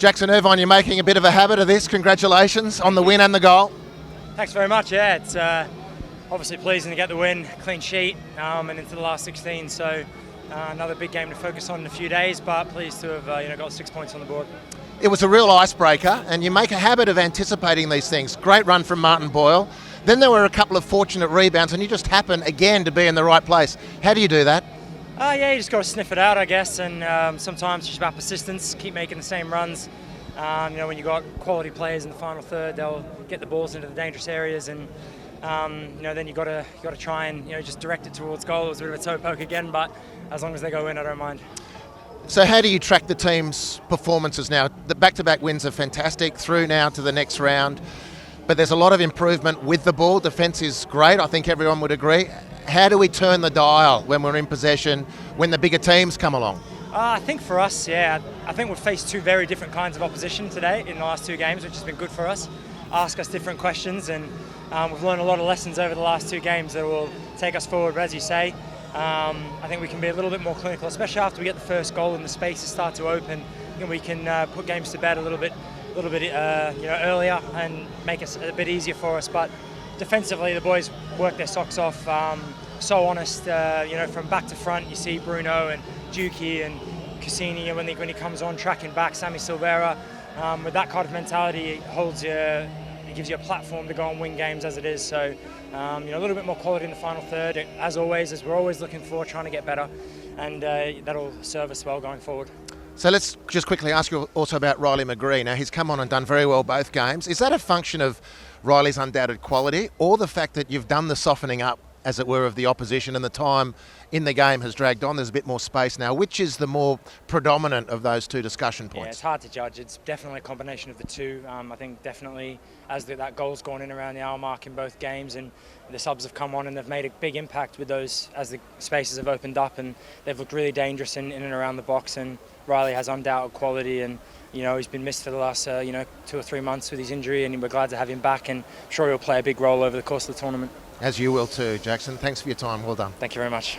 Jackson Irvine, you're making a bit of a habit of this. Congratulations on the win and the goal. Thanks very much. Yeah, it's obviously pleasing to get the win, clean sheet, and into the last 16. So another big game to focus on in a few days, but pleased to have got 6 points on the board. It was a real icebreaker, and you make a habit of anticipating these things. Great run from Martin Boyle. Then there were a couple of fortunate rebounds, and you just happen again to be in the right place. How do you do that? Yeah, you just got to sniff it out, I guess, and sometimes it's just about persistence. Keep making the same runs. When you got quality players in the final third, they'll get the balls into the dangerous areas, and then you got to try and just direct it towards goal. It was a bit of a toe poke again, but as long as they go in, I don't mind. So how do you track the team's performances now? The back-to-back wins are fantastic, through now to the next round, but there's a lot of improvement with the ball. Defence is great, I think everyone would agree. How do we turn the dial when we're in possession, when the bigger teams come along? I think for us, I think we've faced two very different kinds of opposition today in the last two games, which has been good for us. Ask us different questions, and we've learned a lot of lessons over the last two games that will take us forward. But as you say, I think we can be a little bit more clinical, especially after we get the first goal and the spaces start to open. We can put games to bed a little bit earlier and make it a bit easier for us. But defensively, the boys work their socks off. So honest, from back to front. You see Bruno and Dukey and Cassini when he comes on, tracking back. Sammy Silvera, with that kind of mentality, it gives you a platform to go and win games as it is. So, a little bit more quality in the final third, as always, as we're always looking for, trying to get better, and that'll serve us well going forward. So let's just quickly ask you also about Riley McGree. Now, he's come on and done very well both games. Is that a function of Riley's undoubted quality, or the fact that you've done the softening up, as it were, of the opposition, and the time in the game has dragged on? There's a bit more space now. Which is the more predominant of those two discussion points? Yeah, it's hard to judge. It's definitely a combination of the two. I think definitely as that goal's gone in around the hour mark in both games, and the subs have come on and they've made a big impact with those as the spaces have opened up, and they've looked really dangerous in and around the box. And Riley has undoubted quality, and he's been missed for the last 2 or 3 months with his injury, and we're glad to have him back, and I'm sure he'll play a big role over the course of the tournament. As you will too, Jackson. Thanks for your time. Well done. Thank you very much.